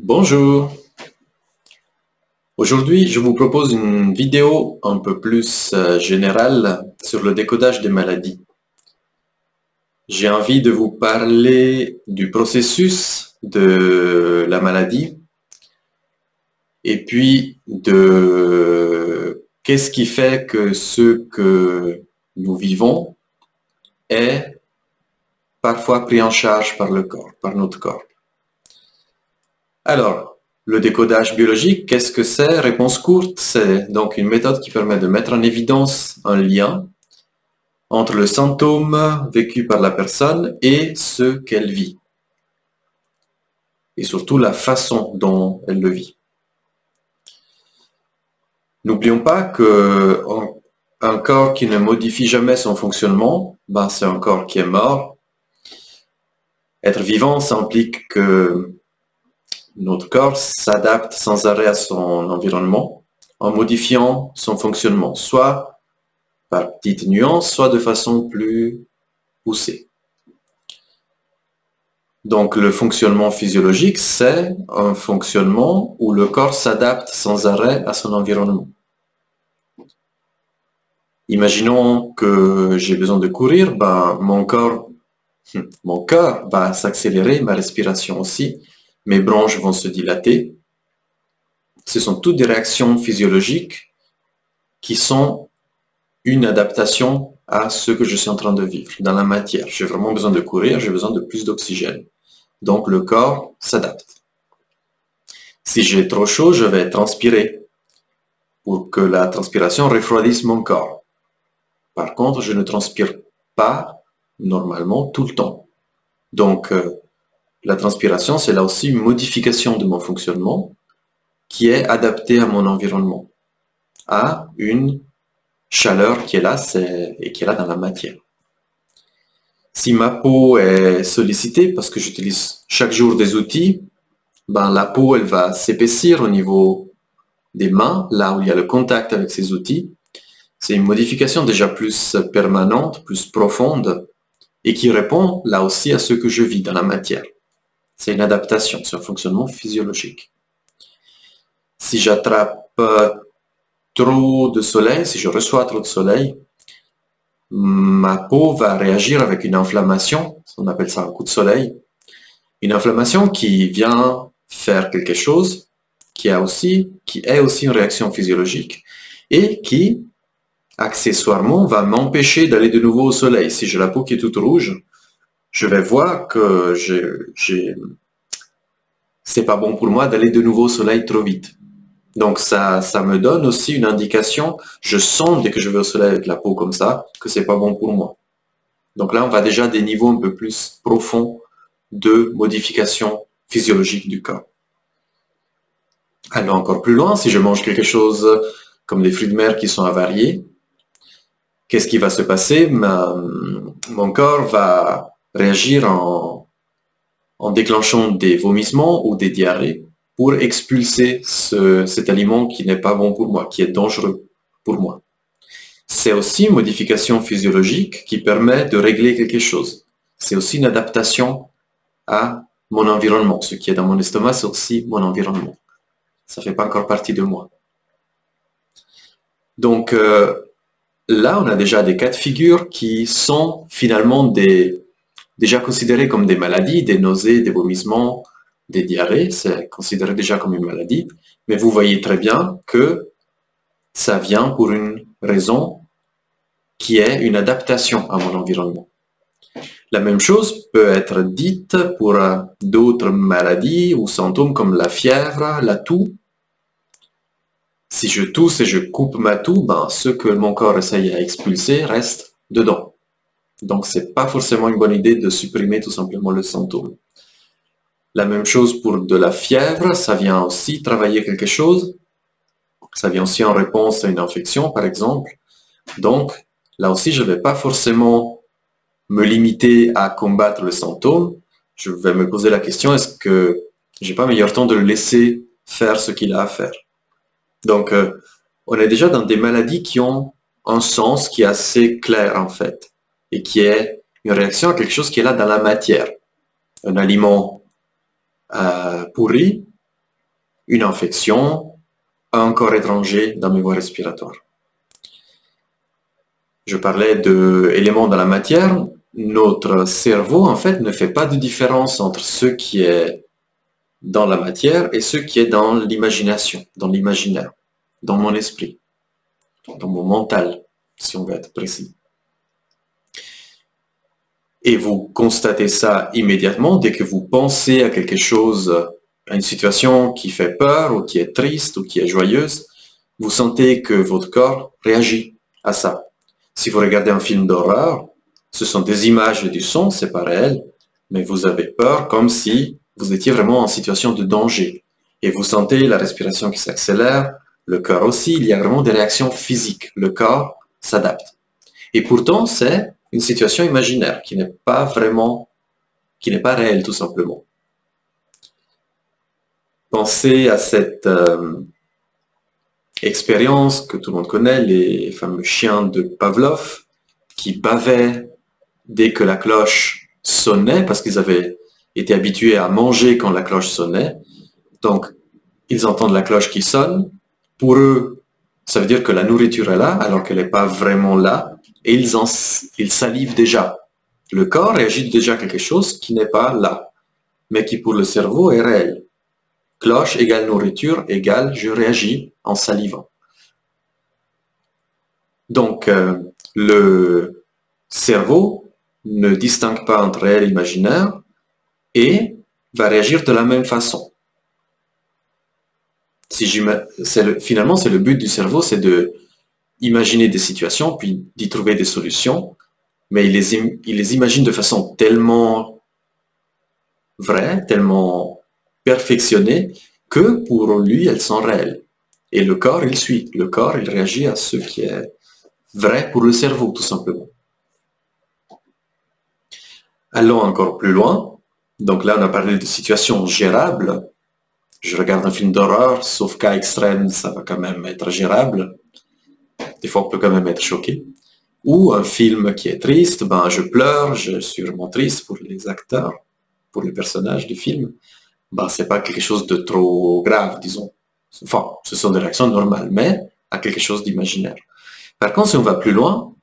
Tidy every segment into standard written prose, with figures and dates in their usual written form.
Bonjour. Aujourd'hui, je vous propose une vidéo un peu plus générale sur le décodage des maladies. J'ai envie de vous parler du processus de la maladie et puis de qu'est-ce qui fait que ce que nous vivons est parfois pris en charge par le corps, par notre corps. Alors, le décodage biologique, qu'est-ce que c'est? Réponse courte, c'est donc une méthode qui permet de mettre en évidence un lien entre le symptôme vécu par la personne et ce qu'elle vit. Et surtout la façon dont elle le vit. N'oublions pas qu'un corps qui ne modifie jamais son fonctionnement, c'est un corps qui est mort. Être vivant, ça implique que notre corps s'adapte sans arrêt à son environnement en modifiant son fonctionnement, soit par petites nuances, soit de façon plus poussée. Donc le fonctionnement physiologique, c'est un fonctionnement où le corps s'adapte sans arrêt à son environnement. Imaginons que j'ai besoin de courir, mon cœur va s'accélérer, ma respiration aussi, mes bronches vont se dilater. Ce sont toutes des réactions physiologiques qui sont une adaptation à ce que je suis en train de vivre dans la matière. J'ai vraiment besoin de courir, j'ai besoin de plus d'oxygène. Donc le corps s'adapte. Si j'ai trop chaud, je vais transpirer pour que la transpiration refroidisse mon corps. Par contre, je ne transpire pas normalement tout le temps. Donc la transpiration, c'est là aussi une modification de mon fonctionnement qui est adaptée à mon environnement, à une chaleur qui est là et qui est là dans la matière. Si ma peau est sollicitée parce que j'utilise chaque jour des outils, la peau elle va s'épaissir au niveau des mains, là où il y a le contact avec ces outils. C'est une modification déjà plus permanente, plus profonde et qui répond là aussi à ce que je vis dans la matière. C'est une adaptation, c'est un fonctionnement physiologique. Si j'attrape trop de soleil, si je reçois trop de soleil, ma peau va réagir avec une inflammation, on appelle ça un coup de soleil, une inflammation qui vient faire quelque chose qui est aussi une réaction physiologique et qui, accessoirement, va m'empêcher d'aller de nouveau au soleil. Si j'ai la peau qui est toute rouge, je vais voir que c'est pas bon pour moi d'aller de nouveau au soleil trop vite. Donc ça me donne aussi une indication, je sens dès que je vais au soleil avec la peau comme ça, que c'est pas bon pour moi. Donc là, on va déjà à des niveaux un peu plus profonds de modification physiologique du corps. Allons encore plus loin, si je mange quelque chose comme des fruits de mer qui sont avariés, qu'est-ce qui va se passer? Mon corps va réagir en déclenchant des vomissements ou des diarrhées pour expulser cet aliment qui n'est pas bon pour moi, qui est dangereux pour moi. C'est aussi une modification physiologique qui permet de régler quelque chose. C'est aussi une adaptation à mon environnement. Ce qui est dans mon estomac, c'est aussi mon environnement. Ça ne fait pas encore partie de moi. Donc là, on a déjà des cas de figure qui sont finalement déjà considérés comme des maladies, des nausées, des vomissements, des diarrhées, c'est considéré déjà comme une maladie, mais vous voyez très bien que ça vient pour une raison qui est une adaptation à mon environnement. La même chose peut être dite pour d'autres maladies ou symptômes comme la fièvre, la toux. Si je tousse et je coupe ma toux, ce que mon corps essaye à expulser reste dedans. Donc c'est pas forcément une bonne idée de supprimer tout simplement le symptôme. La même chose pour de la fièvre, ça vient aussi travailler quelque chose. Ça vient aussi en réponse à une infection, par exemple. Donc, là aussi, je ne vais pas forcément me limiter à combattre le symptôme. Je vais me poser la question, est-ce que j'ai pas meilleur temps de le laisser faire ce qu'il a à faire? Donc, on est déjà dans des maladies qui ont un sens qui est assez clair, en fait, et qui est une réaction à quelque chose qui est là dans la matière. Un aliment pourri une infection, un corps étranger dans mes voies respiratoires. Je parlais d'éléments dans la matière. Notre cerveau, en fait, ne fait pas de différence entre ce qui est dans la matière et ce qui est dans l'imagination, dans l'imaginaire, dans mon esprit, dans mon mental, si on veut être précis. Et vous constatez ça immédiatement dès que vous pensez à quelque chose, à une situation qui fait peur ou qui est triste ou qui est joyeuse, vous sentez que votre corps réagit à ça. Si vous regardez un film d'horreur, ce sont des images et du son, c'est pas réel, mais vous avez peur comme si vous étiez vraiment en situation de danger. Et vous sentez la respiration qui s'accélère, le cœur aussi, il y a vraiment des réactions physiques. Le corps s'adapte. Et pourtant, c'est une situation imaginaire qui n'est pas vraiment, qui n'est pas réelle tout simplement. Pensez à cette expérience que tout le monde connaît, les fameux chiens de Pavlov qui bavaient dès que la cloche sonnait parce qu'ils avaient été habitués à manger quand la cloche sonnait. Donc, ils entendent la cloche qui sonne. Pour eux, ça veut dire que la nourriture est là alors qu'elle n'est pas vraiment là. Et ils salivent déjà. Le corps réagit déjà à quelque chose qui n'est pas là, mais qui pour le cerveau est réel. Cloche égale nourriture égale je réagis en salivant. Donc, le cerveau ne distingue pas entre réel et imaginaire et va réagir de la même façon. Finalement, c'est le but du cerveau, c'est de imaginer des situations, puis d'y trouver des solutions, mais il les imagine de façon tellement vraie, tellement perfectionnée, que pour lui, elles sont réelles. Et le corps, il suit. Le corps, il réagit à ce qui est vrai pour le cerveau, tout simplement. Allons encore plus loin. Donc là, on a parlé de situations gérables. Je regarde un film d'horreur, sauf cas extrême, ça va quand même être gérable. Des fois, on peut quand même être choqué. Ou un film qui est triste, ben je pleure, je suis vraiment triste pour les acteurs, pour les personnages du film. Ben, c'est pas quelque chose de trop grave, disons. Enfin, ce sont des réactions normales, mais à quelque chose d'imaginaire. Par contre, si on va plus loin,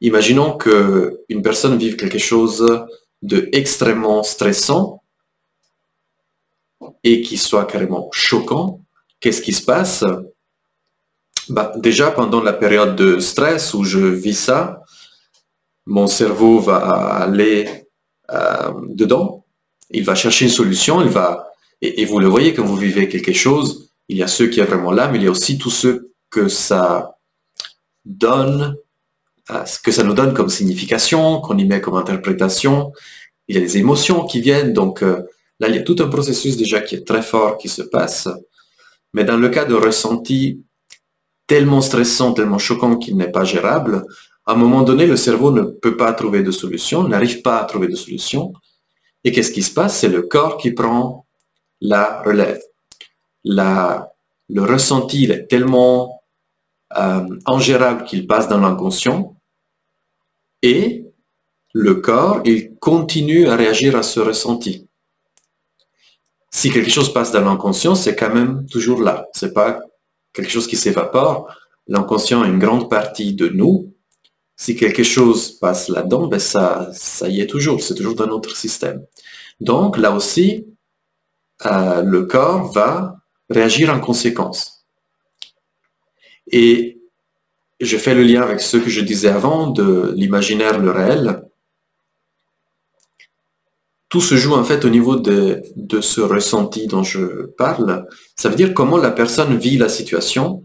imaginons qu'une personne vive quelque chose de extrêmement stressant et qui soit carrément choquant. Qu'est-ce qui se passe? Bah, déjà, pendant la période de stress où je vis ça, mon cerveau va aller dedans, il va chercher une solution, et vous le voyez quand vous vivez quelque chose, il y a ceux qui est vraiment là, mais il y a aussi tous ceux que ça donne, que ça nous donne comme signification, qu'on y met comme interprétation. Il y a des émotions qui viennent, donc là, il y a tout un processus déjà qui est très fort qui se passe. Mais dans le cas de ressenti tellement stressant, tellement choquant qu'il n'est pas gérable, à un moment donné, le cerveau ne peut pas trouver de solution, n'arrive pas à trouver de solution. Et qu'est-ce qui se passe? C'est le corps qui prend la relève. Le ressenti, il est tellement ingérable qu'il passe dans l'inconscient et le corps, il continue à réagir à ce ressenti. Si quelque chose passe dans l'inconscient, c'est quand même toujours là. C'est pas quelque chose qui s'évapore. L'inconscient est une grande partie de nous. Si quelque chose passe là-dedans, ben ça y est toujours. C'est toujours dans notre système. Donc, là aussi, le corps va réagir en conséquence. Et je fais le lien avec ce que je disais avant de l'imaginaire, le réel. Tout se joue en fait au niveau de ce ressenti dont je parle. Ça veut dire comment la personne vit la situation.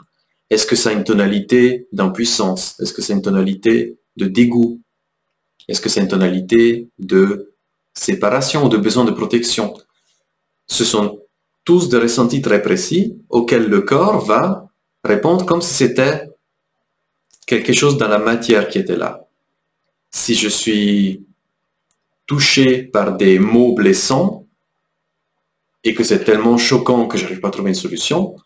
Est-ce que ça a une tonalité d'impuissance? Est-ce que c'est une tonalité de dégoût? Est-ce que c'est une tonalité de séparation ou de besoin de protection? Ce sont tous des ressentis très précis auxquels le corps va répondre comme si c'était quelque chose dans la matière qui était là. Si je suis touché par des mots blessants et que c'est tellement choquant que je n'arrive pas à trouver une solution,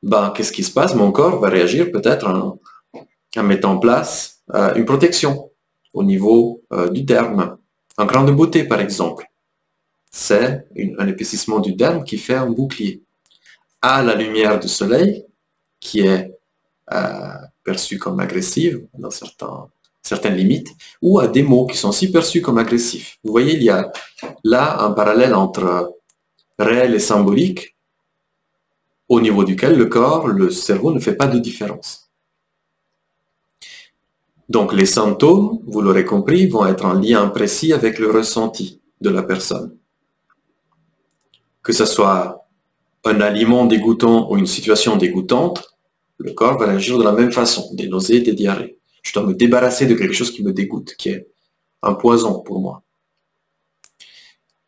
ben, qu'est-ce qui se passe? Mon corps va réagir peut-être en mettant en place une protection au niveau du derme. Un grain de beauté, par exemple. C'est un épaississement du derme qui fait un bouclier. à la lumière du soleil, qui est perçue comme agressive dans certaines limites, ou à des mots qui sont aussi perçus comme agressifs. Vous voyez, il y a là un parallèle entre réel et symbolique, au niveau duquel le corps, le cerveau ne fait pas de différence. Donc les symptômes, vous l'aurez compris, vont être en lien précis avec le ressenti de la personne. Que ce soit un aliment dégoûtant ou une situation dégoûtante, le corps va réagir de la même façon, des nausées, des diarrhées. Je dois me débarrasser de quelque chose qui me dégoûte, qui est un poison pour moi.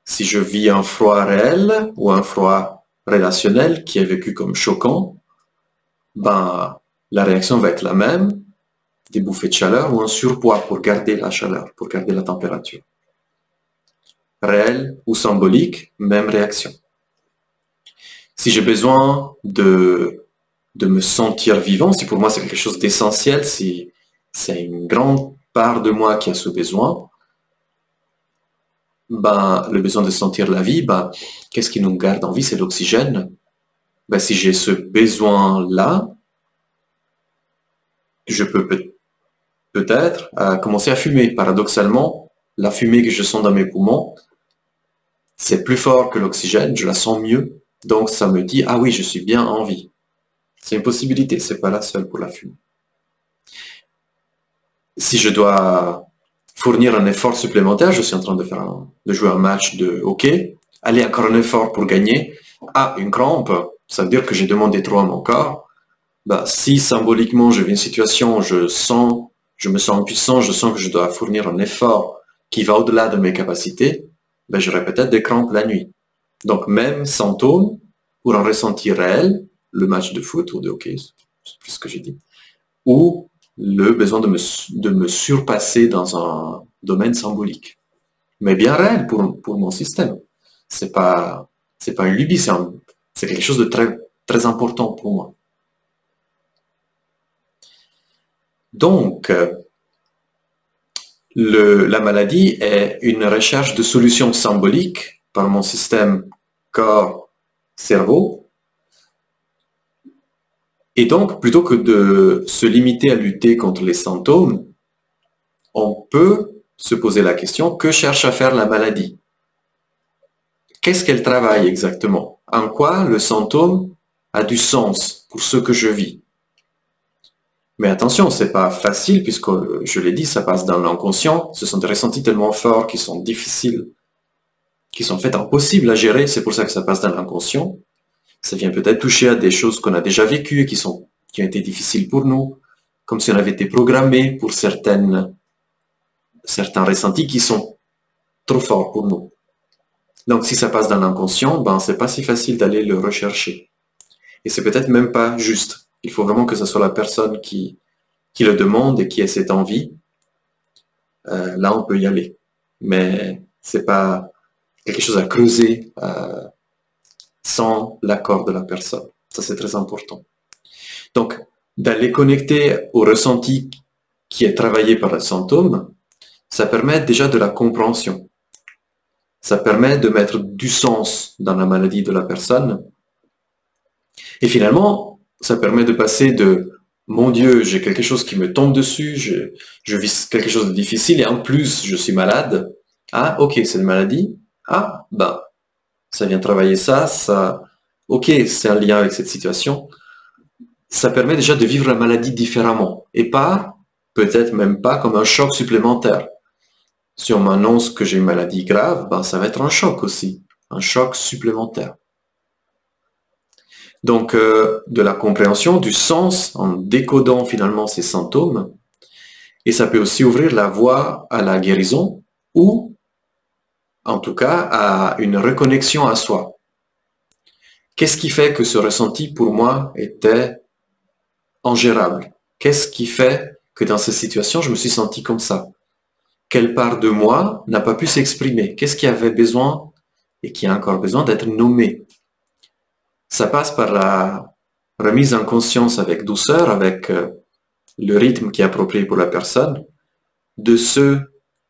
Si je vis un froid réel ou un froid relationnel qui est vécu comme choquant, ben, la réaction va être la même, des bouffées de chaleur ou un surpoids pour garder la chaleur, pour garder la température. Réel ou symbolique, même réaction. Si j'ai besoin de me sentir vivant, si pour moi c'est quelque chose d'essentiel, si c'est une grande part de moi qui a ce besoin, ben, le besoin de sentir la vie, ben, qu'est-ce qui nous garde en vie? C'est l'oxygène. Ben, si j'ai ce besoin-là, je peux peut-être commencer à fumer. Paradoxalement, la fumée que je sens dans mes poumons, c'est plus fort que l'oxygène, je la sens mieux. Donc ça me dit, ah oui, je suis bien en vie. C'est une possibilité, c'est pas la seule pour la fumée. Si je dois fournir un effort supplémentaire, je suis en train de jouer un match de hockey, aller encore un effort pour gagner. Ah, une crampe, ça veut dire que j'ai demandé trop à mon corps. Bah, si symboliquement je vis une situation, je me sens impuissant, je sens que je dois fournir un effort qui va au-delà de mes capacités, ben, j'aurai peut-être des crampes la nuit. Donc même symptôme, pour un ressenti réel, le match de foot ou de hockey, c'est plus ce que j'ai dit, ou le besoin de me surpasser dans un domaine symbolique. Mais bien réel pour mon système. C'est pas une lubie, c'est quelque chose de très, très important pour moi. Donc, la maladie est une recherche de solutions symboliques par mon système corps-cerveau. Et donc, plutôt que de se limiter à lutter contre les symptômes, on peut se poser la question, que cherche à faire la maladie? Qu'est-ce qu'elle travaille exactement? En quoi le symptôme a du sens pour ce que je vis? Mais attention, c'est pas facile puisque, je l'ai dit, ça passe dans l'inconscient. Ce sont des ressentis tellement forts qui sont difficiles, qui sont faits impossibles à gérer. C'est pour ça que ça passe dans l'inconscient. Ça vient peut-être toucher à des choses qu'on a déjà vécues et qui ont été difficiles pour nous, comme si on avait été programmé pour certains ressentis qui sont trop forts pour nous. Donc si ça passe dans l'inconscient, ben c'est pas si facile d'aller le rechercher. Et c'est peut-être même pas juste. Il faut vraiment que ce soit la personne qui le demande et qui ait cette envie. Là, on peut y aller. Mais c'est pas quelque chose à creuser sans l'accord de la personne. Ça, c'est très important. Donc, d'aller connecter au ressenti qui est travaillé par le symptôme, ça permet déjà de la compréhension. Ça permet de mettre du sens dans la maladie de la personne. Et finalement, ça permet de passer de « mon Dieu, j'ai quelque chose qui me tombe dessus, je vis quelque chose de difficile et en plus, je suis malade. Ah, ok, c'est une maladie. Ah, ben, ça vient travailler ça, ok, c'est un lien avec cette situation. » Ça permet déjà de vivre la maladie différemment et pas, peut-être même pas, comme un choc supplémentaire. Si on m'annonce que j'ai une maladie grave, ben, ça va être un choc aussi, un choc supplémentaire. Donc, de la compréhension, du sens, en décodant finalement ces symptômes, et ça peut aussi ouvrir la voie à la guérison, ou, en tout cas, à une reconnexion à soi. Qu'est-ce qui fait que ce ressenti, pour moi, était ingérable? Qu'est-ce qui fait que dans cette situation, je me suis senti comme ça? Quelle part de moi n'a pas pu s'exprimer? Qu'est-ce qui avait besoin, et qui a encore besoin d'être nommé? Ça passe par la remise en conscience avec douceur, avec le rythme qui est approprié pour la personne, de ce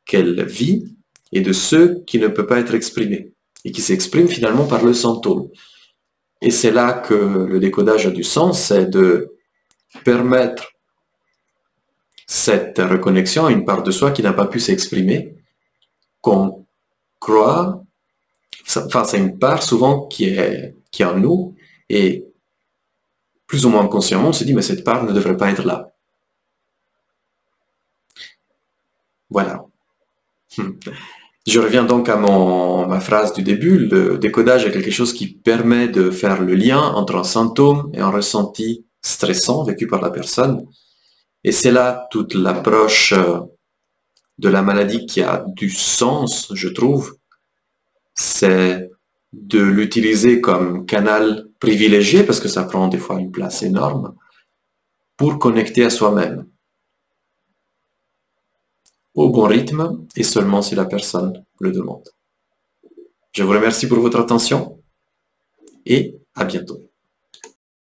qu'elle vit et de ce qui ne peut pas être exprimé, et qui s'exprime finalement par le symptôme. Et c'est là que le décodage a du sens, c'est de permettre cette reconnexion à une part de soi qui n'a pas pu s'exprimer, qu'on croit, enfin c'est une part souvent qui est en nous, et plus ou moins consciemment on se dit mais cette part ne devrait pas être là. Voilà. Je reviens donc à ma phrase du début, le décodage est quelque chose qui permet de faire le lien entre un symptôme et un ressenti stressant vécu par la personne. Et c'est là toute l'approche de la maladie qui a du sens, je trouve, c'est de l'utiliser comme canal privilégié, parce que ça prend des fois une place énorme, pour connecter à soi-même, au bon rythme, et seulement si la personne le demande. Je vous remercie pour votre attention, et à bientôt.